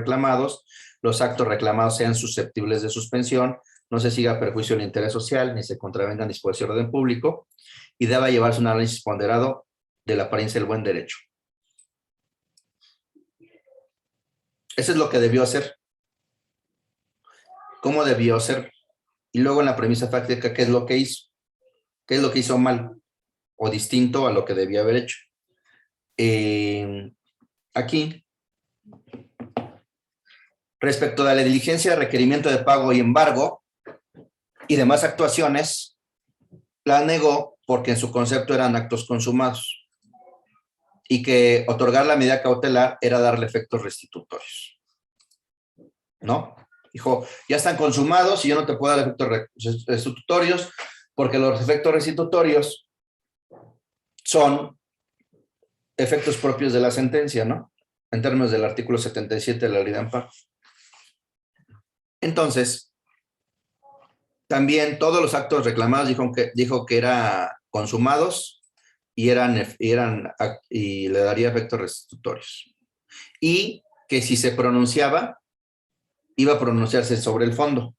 reclamados sean susceptibles de suspensión, no se siga a perjuicio del interés social, ni se contravengan disposición de orden público, y deba llevarse un análisis ponderado de la apariencia del buen derecho. Eso es lo que debió hacer. ¿Cómo debió hacer? Y luego en la premisa fáctica, ¿qué es lo que hizo? ¿Qué es lo que hizo mal? O distinto a lo que debía haber hecho. Aquí, respecto de la diligencia de requerimiento de pago y embargo y demás actuaciones, la negó porque en su concepto eran actos consumados y que otorgar la medida cautelar era darle efectos restitutorios, ¿no? Dijo, ya están consumados y yo no te puedo dar efectos restitutorios porque los efectos restitutorios son efectos propios de la sentencia, ¿no? En términos del artículo 77 de la Ley de Amparo. Entonces, también todos los actos reclamados dijo que eran consumados y le daría efectos restitutorios. Y que si se pronunciaba, iba a pronunciarse sobre el fondo. O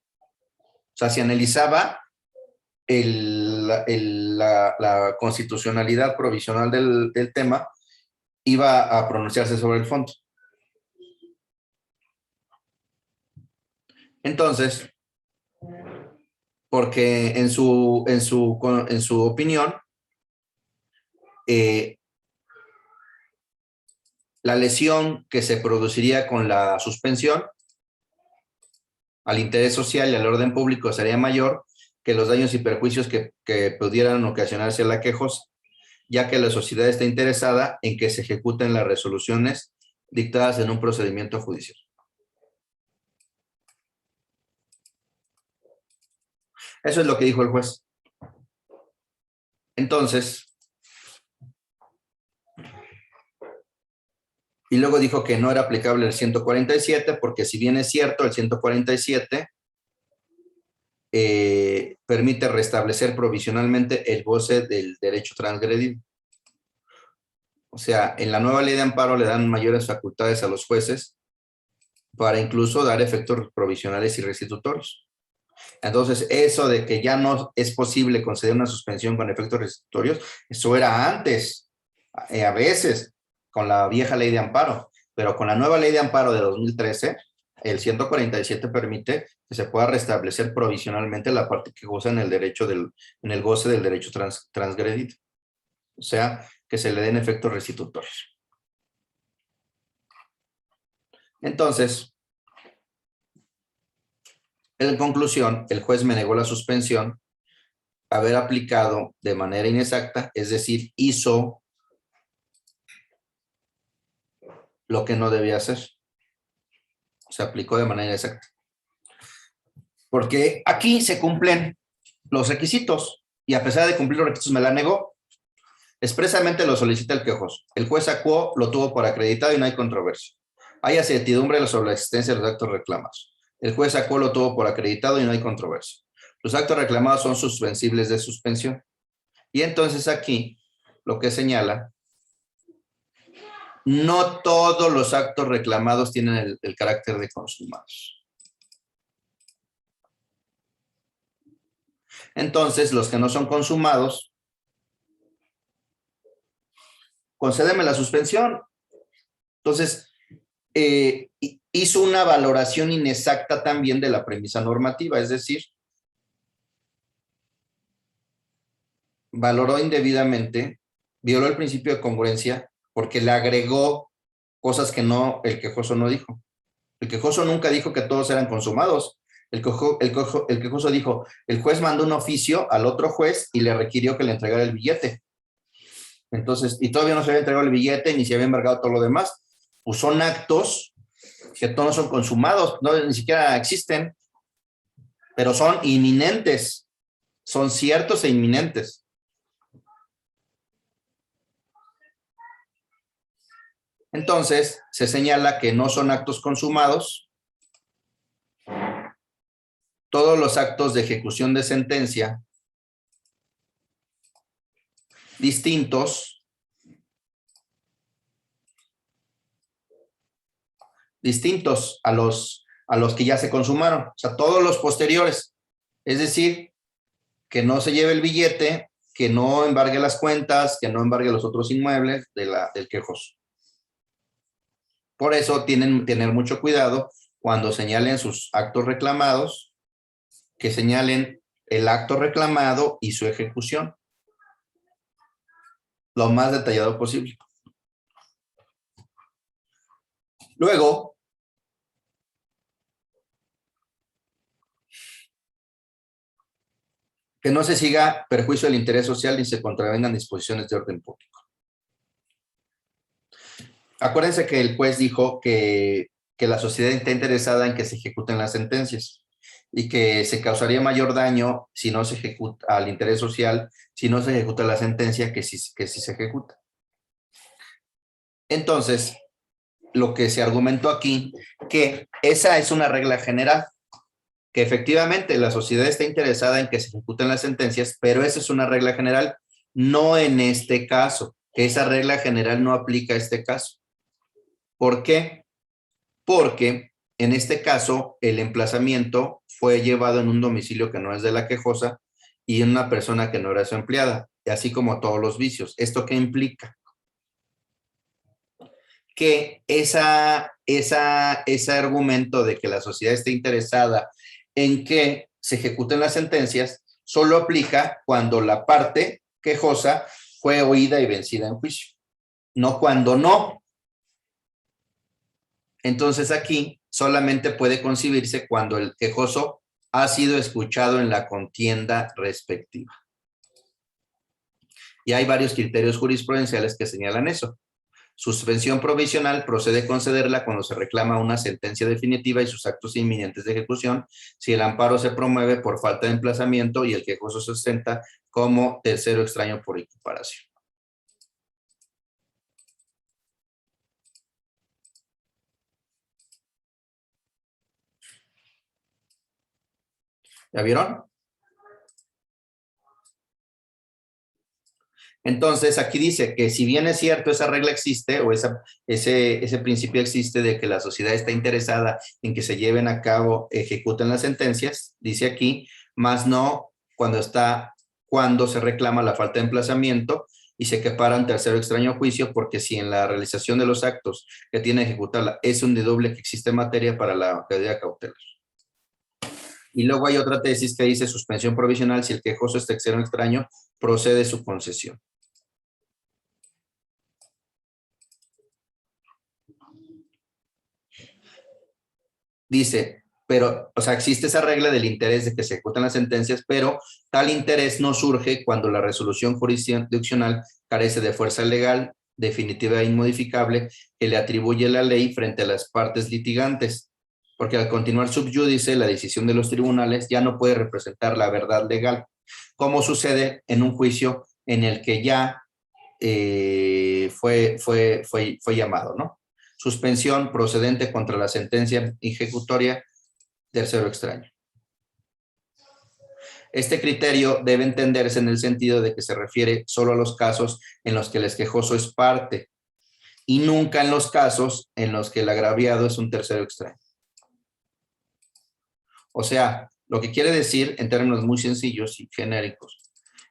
sea, si analizaba la constitucionalidad provisional del tema, iba a pronunciarse sobre el fondo. Entonces, porque en su opinión, la lesión que se produciría con la suspensión al interés social y al orden público sería mayor que los daños y perjuicios que pudieran ocasionarse a la quejosa, ya que la sociedad está interesada en que se ejecuten las resoluciones dictadas en un procedimiento judicial. Eso es lo que dijo el juez. Entonces, y luego dijo que no era aplicable el 147, porque si bien es cierto, el 147 permite restablecer provisionalmente el goce del derecho transgredido. O sea, en la nueva ley de amparo le dan mayores facultades a los jueces para incluso dar efectos provisionales y restitutorios. Entonces, eso de que ya no es posible conceder una suspensión con efectos restitutorios, eso era antes, a veces, con la vieja ley de amparo, pero con la nueva ley de amparo de 2013, el 147 permite que se pueda restablecer provisionalmente la parte que goza en el goce del derecho transgredido. O sea, que se le den efectos restitutorios. Entonces, en conclusión, el juez me negó la suspensión, haber aplicado de manera inexacta, es decir, hizo lo que no debía hacer. Se aplicó de manera inexacta. Porque aquí se cumplen los requisitos y a pesar de cumplir los requisitos me la negó. Expresamente lo solicita el quejoso. El juez acuó, lo tuvo por acreditado y no hay controversia. Hay certidumbre sobre la existencia de los actos reclamados. El juez acuó, lo tuvo por acreditado y no hay controversia. Los actos reclamados son suspensibles de suspensión. Y entonces aquí lo que señala, no todos los actos reclamados tienen el carácter de consumados. Entonces, los que no son consumados, concédeme la suspensión. Entonces, hizo una valoración inexacta también de la premisa normativa, es decir, valoró indebidamente, violó el principio de congruencia porque le agregó cosas que el quejoso no dijo. El quejoso nunca dijo que todos eran consumados. El quejoso dijo, el juez mandó un oficio al otro juez y le requirió que le entregara el billete. Entonces, y todavía no se había entregado el billete ni se había embargado todo lo demás. Pues son actos que todos son consumados, ni siquiera existen, pero son inminentes, son ciertos e inminentes. Entonces, se señala que no son actos consumados todos los actos de ejecución de sentencia distintos a los que ya se consumaron, o sea, todos los posteriores. Es decir, que no se lleve el billete, que no embargue las cuentas, que no embargue los otros inmuebles del quejoso. Por eso tienen que tener mucho cuidado cuando señalen sus actos reclamados, que señalen el acto reclamado y su ejecución lo más detallado posible. Luego, Que no se siga perjuicio del interés social ni se contravengan disposiciones de orden público. Acuérdense que el juez dijo que la sociedad está interesada en que se ejecuten las sentencias y que se causaría mayor daño si no se ejecuta al interés social, si no se ejecuta la sentencia que si se ejecuta. Entonces, lo que se argumentó aquí, que esa es una regla general, que efectivamente la sociedad está interesada en que se ejecuten las sentencias, pero esa es una regla general, no en este caso, que esa regla general no aplica a este caso. ¿Por qué? Porque en este caso el emplazamiento fue llevado en un domicilio que no es de la quejosa y en una persona que no era su empleada, así como todos los vicios. ¿Esto qué implica? Que ese argumento de que la sociedad esté interesada en que se ejecuten las sentencias solo aplica cuando la parte quejosa fue oída y vencida en juicio, no cuando no. Entonces aquí solamente puede concebirse cuando el quejoso ha sido escuchado en la contienda respectiva. Y hay varios criterios jurisprudenciales que señalan eso. Suspensión provisional procede concederla cuando se reclama una sentencia definitiva y sus actos inminentes de ejecución, si el amparo se promueve por falta de emplazamiento y el quejoso se ostenta como tercero extraño por equiparación. ¿Ya vieron? Entonces, aquí dice que si bien es cierto, esa regla existe o ese principio existe de que la sociedad está interesada en que se lleven a cabo, ejecuten las sentencias, dice aquí, más no cuando se reclama la falta de emplazamiento y se equipara un tercero extraño juicio, porque si en la realización de los actos que tiene que ejecutarla es un deduble que existe materia para la medida cautelar. Y luego hay otra tesis que dice suspensión provisional si el quejoso es tercero extraño, procede su concesión. Dice, pero, o sea, existe esa regla del interés de que se ejecutan las sentencias, pero tal interés no surge cuando la resolución jurisdiccional carece de fuerza legal, definitiva e inmodificable, que le atribuye la ley frente a las partes litigantes, porque al continuar subyúdice, la decisión de los tribunales ya no puede representar la verdad legal, como sucede en un juicio en el que ya fue llamado, ¿no? Suspensión procedente contra la sentencia ejecutoria, tercero extraño. Este criterio debe entenderse en el sentido de que se refiere solo a los casos en los que el quejoso es parte y nunca en los casos en los que el agraviado es un tercero extraño. O sea, lo que quiere decir en términos muy sencillos y genéricos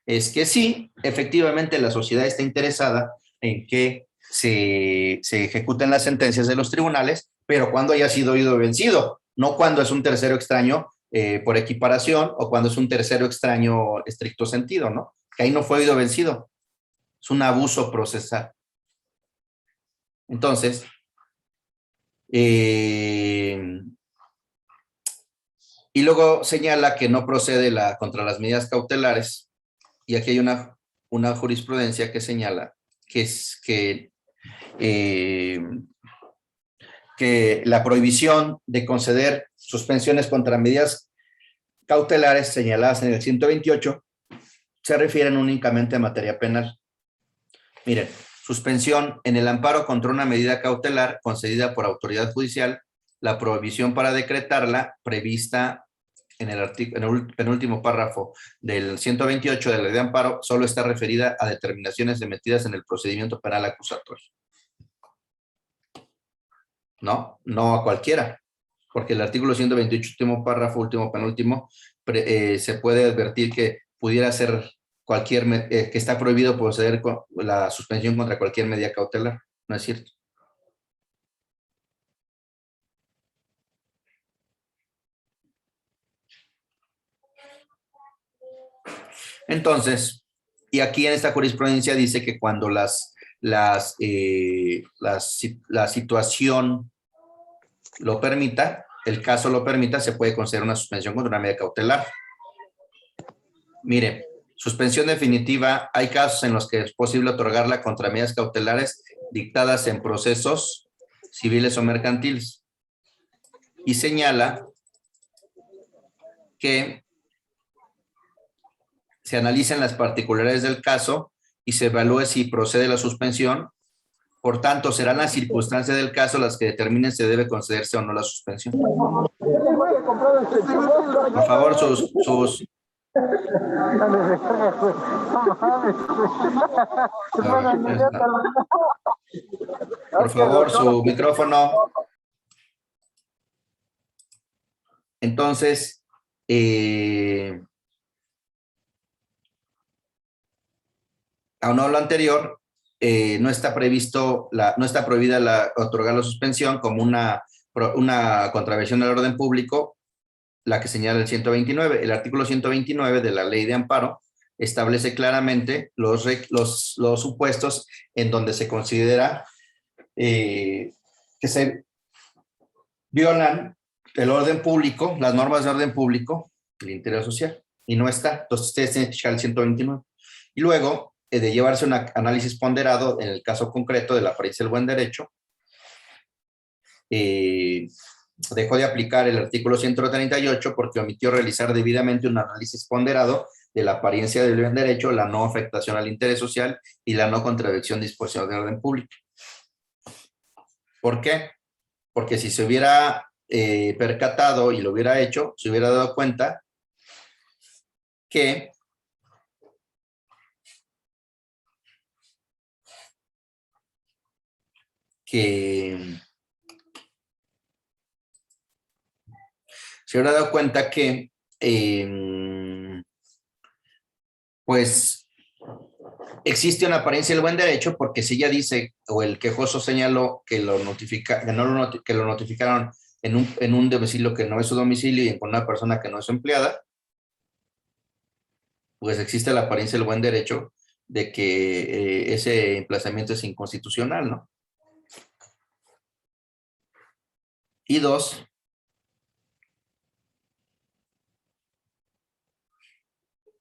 es que sí, efectivamente la sociedad está interesada en que se ejecuten las sentencias de los tribunales, pero cuando haya sido oído vencido, no cuando es un tercero extraño por equiparación o cuando es un tercero extraño estricto sentido, ¿no? Que ahí no fue oído vencido. Es un abuso procesal. Entonces, y luego señala que no procede contra las medidas cautelares, y aquí hay una jurisprudencia que señala que la prohibición de conceder suspensiones contra medidas cautelares señaladas en el 128 se refieren únicamente a materia penal. Miren, suspensión en el amparo contra una medida cautelar concedida por autoridad judicial, la prohibición para decretarla prevista en el penúltimo párrafo del 128 de la ley de amparo solo está referida a determinaciones emitidas en el procedimiento penal acusatorio. No a cualquiera, porque el artículo 128, último párrafo, último penúltimo, se puede advertir que pudiera ser que está prohibido proceder con la suspensión contra cualquier medida cautelar. No es cierto. Entonces, y aquí en esta jurisprudencia dice que cuando la situación lo permita, el caso lo permita, se puede conceder una suspensión contra una medida cautelar. Mire, suspensión definitiva, hay casos en los que es posible otorgarla contra medidas cautelares dictadas en procesos civiles o mercantiles. Y señala que se analicen las particularidades del caso y se evalúe si procede la suspensión. Por tanto, serán las circunstancias del caso las que determinen si debe concederse o no la suspensión. Por favor, por favor, su micrófono. Entonces, aunado a lo anterior, no está prohibida otorgar la suspensión como una contravención del orden público, la que señala el 129. El artículo 129 de la Ley de Amparo establece claramente los supuestos en donde se considera que se violan el orden público, las normas de orden público, el interés social, y no está. Entonces, ustedes tienen que fijar el 129. Y luego, de llevarse un análisis ponderado en el caso concreto de la apariencia del buen derecho, dejó de aplicar el artículo 138 porque omitió realizar debidamente un análisis ponderado de la apariencia del buen derecho, la no afectación al interés social y la no contradicción de disposición de orden público. ¿Por qué? Porque si se hubiera percatado y lo hubiera hecho, se hubiera dado cuenta que se habrá dado cuenta que, pues, existe una apariencia del buen derecho porque si ella dice, o el quejoso señaló que lo notificaron en un domicilio que no es su domicilio y con una persona que no es su empleada, pues existe la apariencia del buen derecho de que ese emplazamiento es inconstitucional, ¿no? Y dos,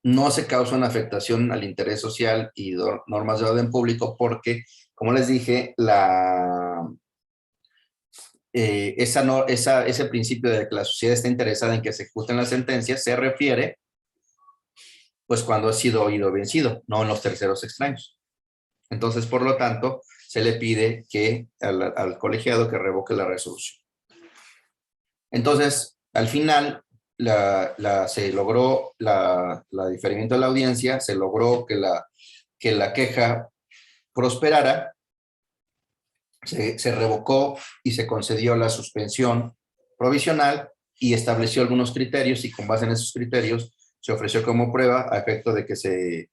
no se causa una afectación al interés social y normas de orden público porque, como les dije, ese principio de que la sociedad está interesada en que se ejecuten las sentencias se refiere pues cuando ha sido oído o vencido, no en los terceros extraños. Entonces, por lo tanto, se le pide que al colegiado que revoque la resolución. Entonces, al final, se logró la diferimiento de la audiencia, se logró que la queja prosperara, se revocó y se concedió la suspensión provisional y estableció algunos criterios y con base en esos criterios se ofreció como prueba a efecto de que se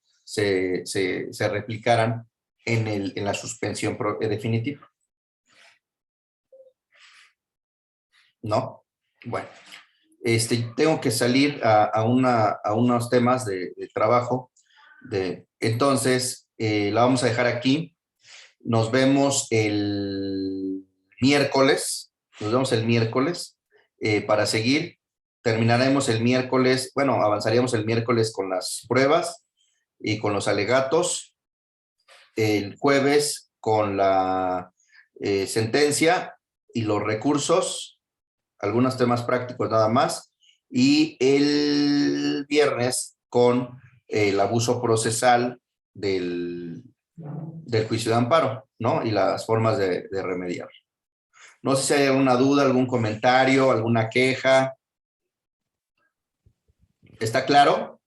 replicaran en la suspensión definitiva. ¿No? Bueno, tengo que salir a unos temas de trabajo. Entonces, la vamos a dejar aquí. Nos vemos el miércoles. Para seguir. Terminaremos el miércoles, bueno, avanzaríamos el miércoles con las pruebas y con los alegatos. El jueves con la sentencia y los recursos, algunos temas prácticos nada más, y el viernes con el abuso procesal del juicio de amparo, ¿no? Y las formas de remediar. No sé si hay alguna duda, algún comentario, alguna queja. ¿Está claro?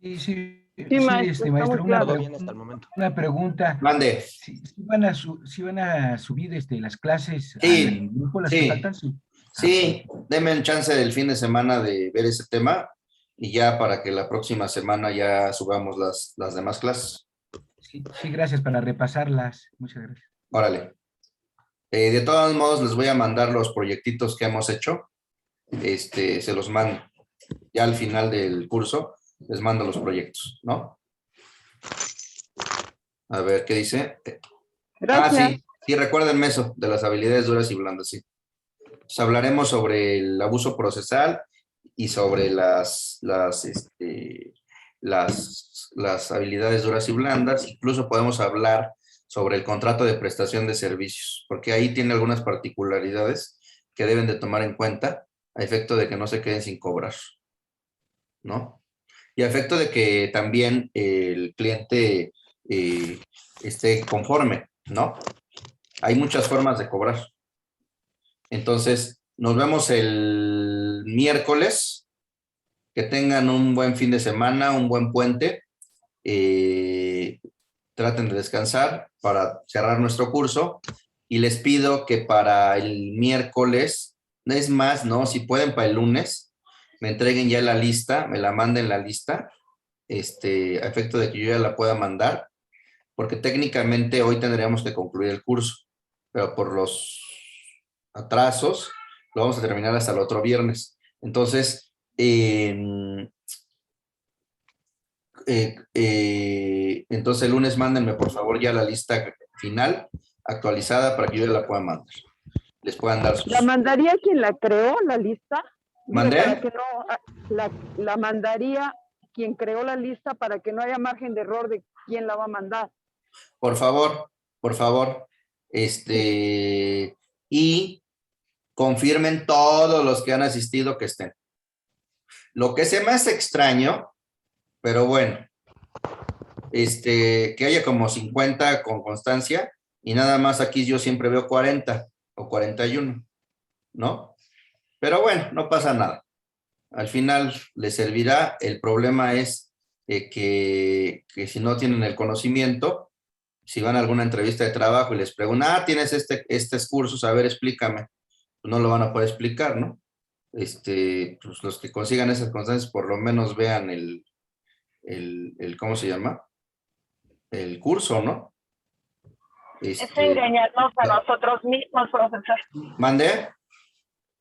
Sí, maestro, maestro, está muy claro. Todo bien hasta el momento. una pregunta. Mande. ¿Sí van a subir las clases Sí, al grupo, las sí. que faltan? Sí. Sí, denme un chance del fin de semana de ver ese tema y ya para que la próxima semana ya subamos las demás clases. Sí, gracias para repasarlas. Muchas gracias. Órale. De todos modos, les voy a mandar los proyectitos que hemos hecho. Se los mando. Ya al final del curso, les mando los proyectos, ¿no? A ver, ¿qué dice? Gracias. Sí, recuérdenme eso, de las habilidades duras y blandas, sí. Pues hablaremos sobre el abuso procesal y sobre las habilidades duras y blandas. Incluso podemos hablar sobre el contrato de prestación de servicios, porque ahí tiene algunas particularidades que deben de tomar en cuenta a efecto de que no se queden sin cobrar, ¿no? Y a efecto de que también el cliente esté conforme, ¿no? Hay muchas formas de cobrar. Entonces, nos vemos el miércoles. Que tengan un buen fin de semana, un buen puente. Traten de descansar para cerrar nuestro curso. Y les pido que para el miércoles, es más, ¿no? Si pueden para el lunes, me entreguen ya la lista, me la manden la lista, a efecto de que yo ya la pueda mandar, porque técnicamente hoy tendríamos que concluir el curso, pero por los atrasos lo vamos a terminar hasta el otro viernes. Entonces, entonces el lunes mándenme por favor ya la lista final actualizada para que yo ya la pueda mandar. Les puedan dar sus... ¿La mandaría quien la creó, la lista? ¿Mandé? Para que no, la mandaría quien creó la lista para que no haya margen de error de quién la va a mandar. Por favor, y confirmen todos los que han asistido que estén. Lo que se me hace extraño, pero bueno, que haya como 50 con constancia y nada más aquí yo siempre veo 40 o 41, ¿no? Pero bueno, no pasa nada. Al final les servirá. El problema es que si no tienen el conocimiento, si van a alguna entrevista de trabajo y les preguntan, tienes estos cursos, a ver, explícame. Pues no lo van a poder explicar, ¿no? Pues los que consigan esas constancias por lo menos vean ¿cómo se llama? El curso, ¿no? Es engañarnos a nosotros mismos, profesor. ¿Mandé?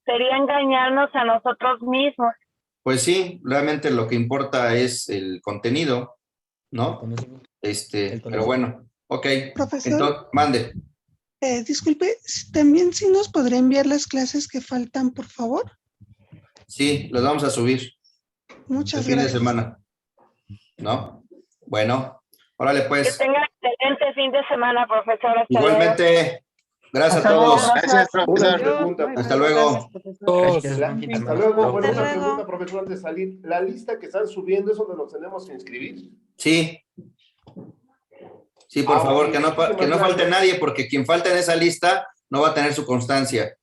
Sería engañarnos a nosotros mismos. Pues sí, realmente lo que importa es el contenido, ¿no? Pero bueno, ok. Profesor. Entonces, mande. Disculpe, ¿también sí nos podrá enviar las clases que faltan, por favor? Sí, las vamos a subir. Muchas el fin gracias. de semana, ¿no? Bueno, órale pues. Que tenga excelente fin de semana, profesor. Hasta Igualmente, luego. gracias Hasta a luego. todos. Gracias, profesor. Una pregunta. Hasta luego. Hasta luego. Bueno, Hasta una luego. pregunta, profesor, antes de salir. ¿La lista que están subiendo es donde nos tenemos que inscribir? Sí. Sí, por favor, ok, que no muchísimas falte gracias. nadie, porque quien falta en esa lista no va a tener su constancia.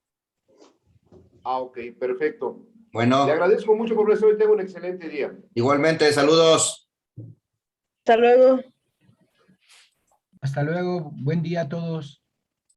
Ok, perfecto. Bueno, Le agradezco mucho, profesor, y tenga un excelente día. igualmente, saludos. Hasta luego. Hasta luego. Buen día a todos.